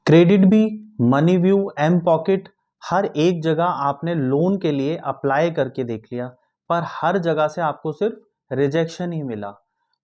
Credit bee, money view, m pocket, हर एक जगह आपने लोन के लिए अप्लाई करके देख लिया, पर हर जगह से आपको सिर्फ रिजेक्शन ही मिला।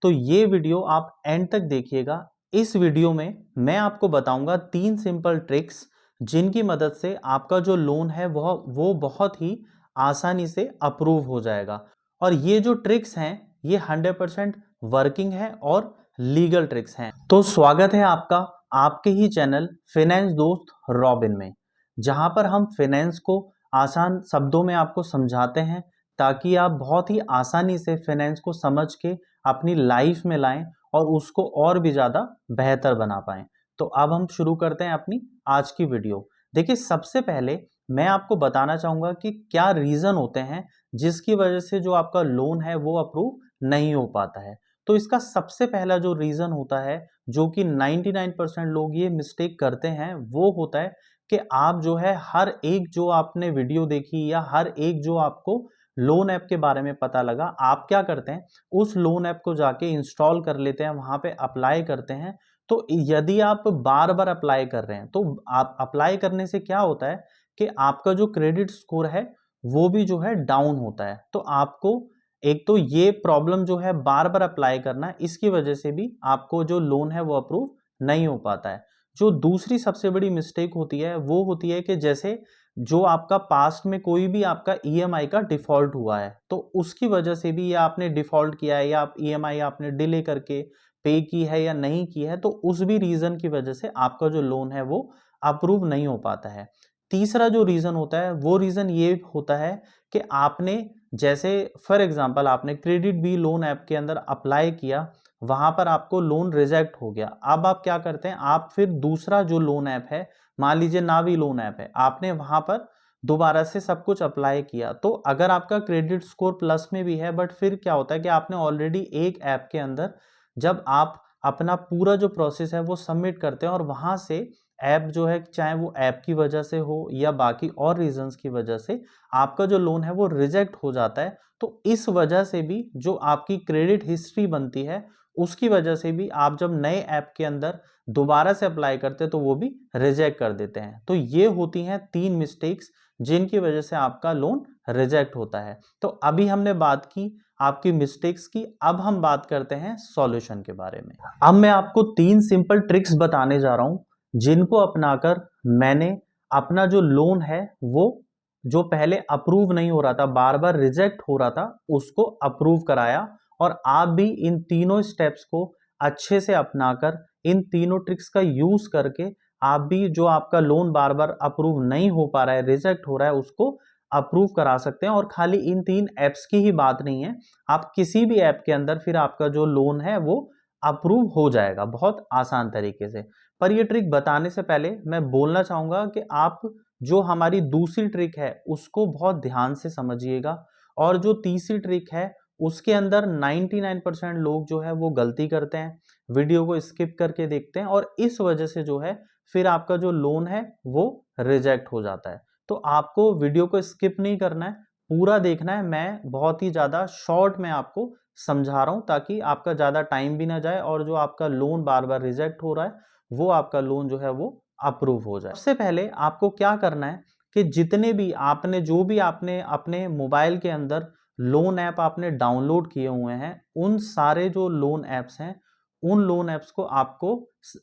तो ये वीडियो आप एंड तक देखिएगा। इस वीडियो में मैं आपको बताऊंगा 3 सिंपल ट्रिक्स जिनकी मदद से आपका जो लोन है वो बहुत ही आसानी से अप्रूव हो जाएगा। और ये जो ट्रिक्स हैं ये 100% वर्किंग है और लीगल ट्रिक्स हैं। तो स्वागत है आपका आपके ही चैनल फाइनेंस दोस्त रॉबिन में, जहां पर हम फाइनेंस को आसान शब्दों में आपको समझाते हैं ताकि आप बहुत ही आसानी से फाइनेंस को समझ के अपनी लाइफ में लाएं और उसको और भी ज़्यादा बेहतर बना पाएं। तो अब हम शुरू करते हैं अपनी आज की वीडियो। देखिए, सबसे पहले मैं आपको बताना चाहूँगा कि क्या रीज़न होते हैं जिसकी वजह से जो आपका लोन है वो अप्रूव नहीं हो पाता है। तो इसका सबसे पहला जो रीज़न होता है, जो कि 99% लोग ये मिस्टेक करते हैं, वो होता है कि आप जो है हर एक जो आपने वीडियो देखी या हर एक जो आपको लोन ऐप के बारे में पता लगा, आप क्या करते हैं उस लोन ऐप को जाके इंस्टॉल कर लेते हैं, वहां पे अप्लाई करते हैं। तो यदि आप बार बार अप्लाई कर रहे हैं तो आप अप्लाई करने से क्या होता है कि आपका जो क्रेडिट स्कोर है वो भी जो है डाउन होता है। तो आपको एक तो ये प्रॉब्लम जो है बार बार अप्लाई करना, इसकी वजह से भी आपको जो लोन है वो अप्रूव नहीं हो पाता है। जो दूसरी सबसे बड़ी मिस्टेक होती है वो होती है कि जैसे जो आपका पास्ट में कोई भी आपका ईएमआई का डिफॉल्ट हुआ है, तो उसकी वजह से भी, या आपने डिफॉल्ट किया है या आप ईएमआई आपने डिले करके पे की है या नहीं की है, तो उस भी रीजन की वजह से आपका जो लोन है वो अप्रूव नहीं हो पाता है। तीसरा जो रीजन होता है वो रीजन ये होता है कि आपने, जैसे फॉर एग्जांपल आपने क्रेडिट बी लोन ऐप के अंदर अप्लाई किया, वहां पर आपको लोन रिजेक्ट हो गया। अब आप क्या करते हैं, आप फिर दूसरा जो लोन ऐप है, मान लीजिए नावी लोन ऐप है, आपने वहां पर दोबारा से सब कुछ अप्लाई किया। तो अगर आपका क्रेडिट स्कोर प्लस में भी है, बट फिर क्या होता है कि आपने ऑलरेडी एक ऐप के अंदर, जब आप अपना पूरा जो प्रोसेस है वो सबमिट करते हैं और वहां से ऐप जो है, चाहे वो ऐप की वजह से हो या बाकी और रीजंस की वजह से, आपका जो लोन है वो रिजेक्ट हो जाता है। तो इस वजह से भी जो आपकी क्रेडिट हिस्ट्री बनती है, उसकी वजह से भी आप जब नए ऐप के अंदर दोबारा से अप्लाई करते हैं तो वो भी रिजेक्ट कर देते हैं। तो ये होती हैं 3 मिस्टेक्स जिनकी वजह से आपका लोन रिजेक्ट होता है। तो अभी हमने बात की आपकी मिस्टेक्स की, अब हम बात करते हैं सॉल्यूशन के बारे में। अब मैं आपको 3 सिंपल ट्रिक्स बताने जा रहा हूं जिनको अपनाकर मैंने अपना जो लोन है वो, जो पहले अप्रूव नहीं हो रहा था, बार बार रिजेक्ट हो रहा था, उसको अप्रूव कराया। और आप भी इन तीनों स्टेप्स को अच्छे से अपनाकर, इन तीनों ट्रिक्स का यूज करके, आप भी जो आपका लोन बार बार अप्रूव नहीं हो पा रहा है, रिजेक्ट हो रहा है, उसको अप्रूव करा सकते हैं। और खाली इन 3 एप्स की ही बात नहीं है, आप किसी भी ऐप के अंदर फिर आपका जो लोन है वो अप्रूव हो जाएगा बहुत आसान तरीके से। पर ये ट्रिक बताने से पहले मैं बोलना चाहूंगा कि आप जो हमारी दूसरी ट्रिक है उसको बहुत ध्यान से समझिएगा। और जो तीसरी ट्रिक है उसके अंदर 99% लोग जो है वो गलती करते हैं, वीडियो को स्किप करके देखते हैं, और इस वजह से जो है फिर आपका जो लोन है वो रिजेक्ट हो जाता है। तो आपको वीडियो को स्किप नहीं करना है, पूरा देखना है। मैं बहुत ही ज्यादा शॉर्ट में आपको समझा रहा हूं ताकि आपका ज्यादा टाइम भी ना जाए और जो आपका लोन बार बार रिजेक्ट हो रहा है वो आपका लोन जो है वो अप्रूव हो जाए। सबसे पहले आपको क्या करना है कि जितने भी आपने, जो भी आपने अपने मोबाइल के अंदर लोन ऐप आपने डाउनलोड किए हुए हैं, उन सारे जो लोन ऐप्स हैं, उन लोन ऐप्स को आपको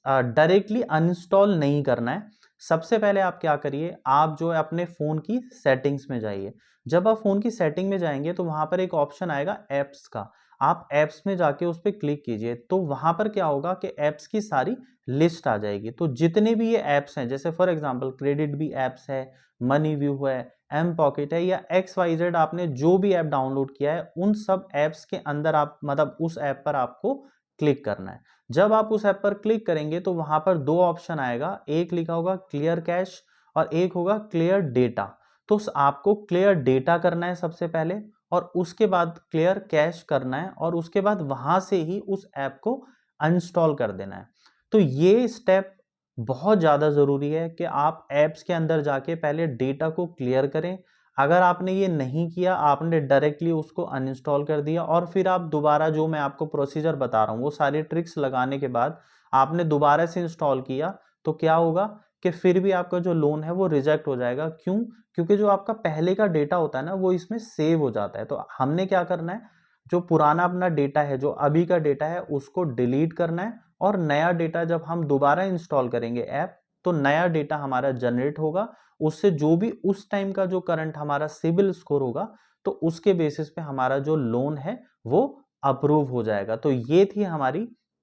डायरेक्टली अनइंस्टॉल नहीं करना है। सबसे पहले आप क्या करिए, आप जो है अपने फोन की सेटिंग्स में जाइए। जब आप फोन की सेटिंग में जाएंगे तो वहां पर एक ऑप्शन आएगा एप्स का, आप एप्स में जाके उस पर क्लिक कीजिए। तो वहां पर क्या होगा कि एप्स की सारी लिस्ट आ जाएगी। तो जितने भी ये एप्स हैं, जैसे for example KreditBee apps है, मनी व्यू है, एम पॉकेट है, या XYZ आपने जो भी ऐप डाउनलोड किया है, उन सब एप्स के अंदर आप, मतलब उस ऐप पर आपको क्लिक करना है। जब आप उस ऐप पर क्लिक करेंगे तो वहां पर 2 ऑप्शन आएगा, एक लिखा होगा क्लियर कैश और एक होगा क्लियर डेटा। तो आपको क्लियर डेटा करना है सबसे पहले, और उसके बाद क्लियर कैश करना है, और उसके बाद वहां से ही उस ऐप को अनइंस्टॉल कर देना है। तो ये स्टेप बहुत ज़्यादा ज़रूरी है कि आप ऐप्स के अंदर जाके पहले डेटा को क्लियर करें। अगर आपने ये नहीं किया, आपने डायरेक्टली उसको अनइंस्टॉल कर दिया और फिर आप दोबारा जो मैं आपको प्रोसीजर बता रहा हूँ वो सारे ट्रिक्स लगाने के बाद आपने दोबारा से इंस्टॉल किया तो क्या होगा कि फिर भी आपका जो लोन है वो रिजेक्ट हो जाएगा। क्यों? क्योंकि जो आपका पहले का डेटा होता है ना वो इसमें सेव हो जाता है। तो हमने क्या करना है, जो पुराना अपना डेटा है, जो अभी का डेटा है, उसको डिलीट करना है और नया डेटा जब हम दोबारा इंस्टॉल करेंगे ऐप, तो नया डेटा हमारा जनरेट होगा। उससे जो भी उस टाइम का जो करंट हमारा सिबिल स्कोर होगा, तो उसके बेसिस पे हमारा जो लोन है वो अप्रूव हो जाएगा। तो ये थी हमारी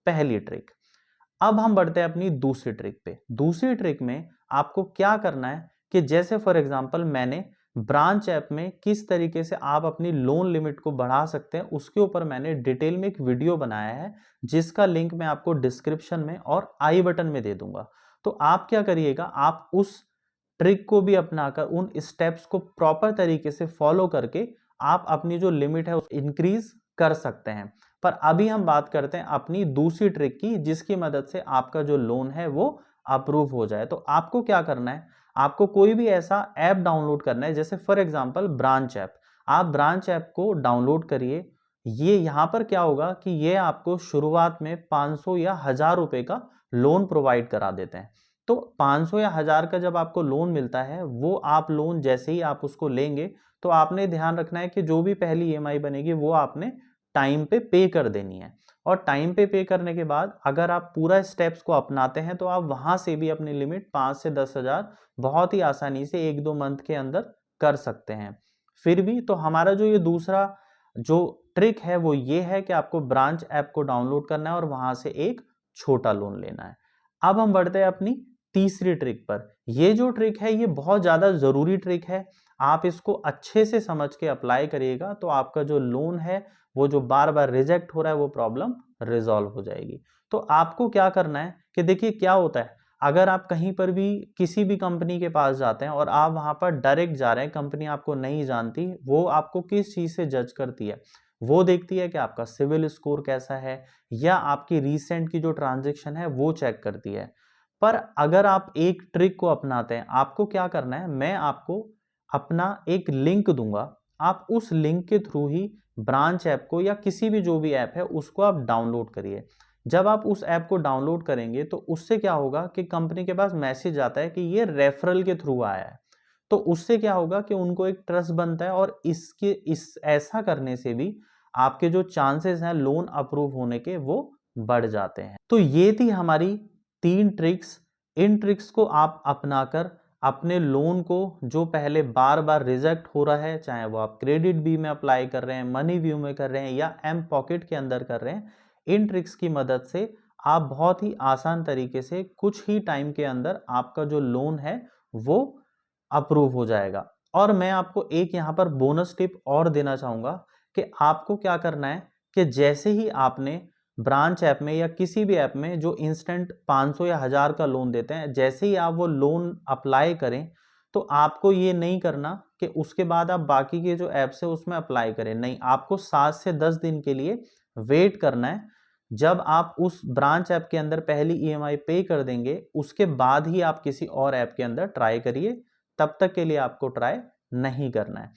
पहली ट्रिक। अब हम बढ़ते हैं अपनी दूसरी ट्रिक पे। दूसरी ट्रिक में आपको क्या करना है कि जैसे फॉर एग्जांपल मैंने ब्रांच ऐप में किस तरीके से आप अपनी लोन लिमिट को बढ़ा सकते हैं, उसके ऊपर मैंने डिटेल में एक वीडियो बनाया है, जिसका लिंक मैं आपको डिस्क्रिप्शन में और आई बटन में दे दूंगा। तो आप क्या करिएगा, आप उस ट्रिक को भी अपनाकर उन स्टेप्स को प्रॉपर तरीके से फॉलो करके आप अपनी जो लिमिट है उस इंक्रीज कर सकते हैं। पर अभी हम बात करते हैं अपनी दूसरी ट्रिक की, जिसकी मदद से आपका जो लोन है वो अप्रूव हो जाए। तो आपको क्या करना है, आपको कोई भी ऐसा ऐप डाउनलोड करना है, जैसे फॉर एग्जांपल ब्रांच ऐप। आप ब्रांच ऐप को डाउनलोड करिए। ये यहाँ पर क्या होगा कि ये आपको शुरुआत में 500 या 1000 रुपए का लोन प्रोवाइड करा देते हैं। तो 500 या 1000 का जब आपको लोन मिलता है, वो आप लोन जैसे ही आप उसको लेंगे, तो आपने ध्यान रखना है कि जो भी पहली ईएमआई बनेगी वो आपने टाइम पे कर देनी है। और टाइम पे करने के बाद अगर आप पूरा स्टेप्स को अपनाते हैं, तो आप वहां से भी अपनी लिमिट 5 से 10,000 बहुत ही आसानी से 1-2 मंथ के अंदर कर सकते हैं। फिर भी तो हमारा जो ये दूसरा जो ट्रिक है वो ये है कि आपको ब्रांच ऐप को डाउनलोड करना है और वहां से एक छोटा लोन लेना है। अब हम बढ़ते हैं अपनी तीसरी ट्रिक पर। ये जो ट्रिक है ये बहुत ज्यादा जरूरी ट्रिक है। आप इसको अच्छे से समझ के अप्लाई करिएगा तो आपका जो लोन है वो जो बार बार रिजेक्ट हो रहा है वो प्रॉब्लम रिजॉल्व हो जाएगी। तो आपको क्या करना है कि देखिए क्या होता है, अगर आप कहीं पर भी किसी भी कंपनी के पास जाते हैं और आप वहां पर डायरेक्ट जा रहे हैं, कंपनी आपको नहीं जानती, वो आपको किस चीज से जज करती है, वो देखती है कि आपका सिविल स्कोर कैसा है या आपकी रीसेंट की जो ट्रांजेक्शन है वो चेक करती है। पर अगर आप एक ट्रिक को अपनाते हैं, आपको क्या करना है, मैं आपको अपना एक लिंक दूंगा, आप उस लिंक के थ्रू ही ब्रांच ऐप को या किसी भी जो भी ऐप है उसको आप डाउनलोड करिए। जब आप उस ऐप को डाउनलोड करेंगे तो उससे क्या होगा कि कंपनी के पास मैसेज आता है कि ये रेफरल के थ्रू आया है। तो उससे क्या होगा कि उनको एक ट्रस्ट बनता है और इस ऐसा करने से भी आपके जो चांसेस हैं लोन अप्रूव होने के वो बढ़ जाते हैं। तो ये थी हमारी 3 ट्रिक्स। इन ट्रिक्स को आप अपनाकर अपने लोन को जो पहले बार बार रिजेक्ट हो रहा है, चाहे वो आप क्रेडिट बी में अप्लाई कर रहे हैं, मनी व्यू में कर रहे हैं या एम पॉकेट के अंदर कर रहे हैं, इन ट्रिक्स की मदद से आप बहुत ही आसान तरीके से कुछ ही टाइम के अंदर आपका जो लोन है वो अप्रूव हो जाएगा। और मैं आपको एक यहाँ पर बोनस टिप और देना चाहूंगा कि आपको क्या करना है कि जैसे ही आपने ब्रांच ऐप में या किसी भी ऐप में जो इंस्टेंट 500 या 1000 का लोन देते हैं, जैसे ही आप वो लोन अप्लाई करें, तो आपको ये नहीं करना कि उसके बाद आप बाकी के जो ऐप्स है उसमें अप्लाई करें। नहीं, आपको 7 से 10 दिन के लिए वेट करना है। जब आप उस ब्रांच ऐप के अंदर पहली ईएमआई पे कर देंगे, उसके बाद ही आप किसी और ऐप के अंदर ट्राई करिए। तब तक के लिए आपको ट्राई नहीं करना है।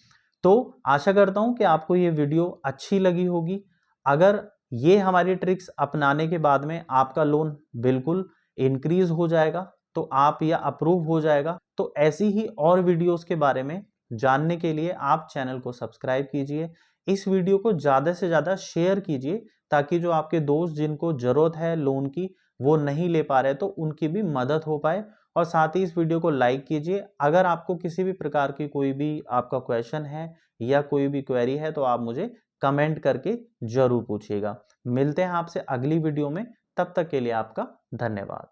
तो आशा करता हूं कि आपको ये वीडियो अच्छी लगी होगी। अगर ये हमारी ट्रिक्स अपनाने के बाद में आपका लोन बिल्कुल इंक्रीज हो जाएगा, तो आप या अप्रूव हो जाएगा, तो ऐसी ही और वीडियोस के बारे में जानने के लिए आप चैनल को सब्सक्राइब कीजिए। इस वीडियो को ज़्यादा से ज़्यादा शेयर कीजिए ताकि जो आपके दोस्त जिनको ज़रूरत है लोन की वो नहीं ले पा रहे तो उनकी भी मदद हो पाए। और साथ ही इस वीडियो को लाइक कीजिए। अगर आपको किसी भी प्रकार की कोई भी आपका क्वेश्चन है या कोई भी क्वेरी है तो आप मुझे कमेंट करके जरूर पूछिएगा। मिलते हैं आपसे अगली वीडियो में, तब तक के लिए आपका धन्यवाद।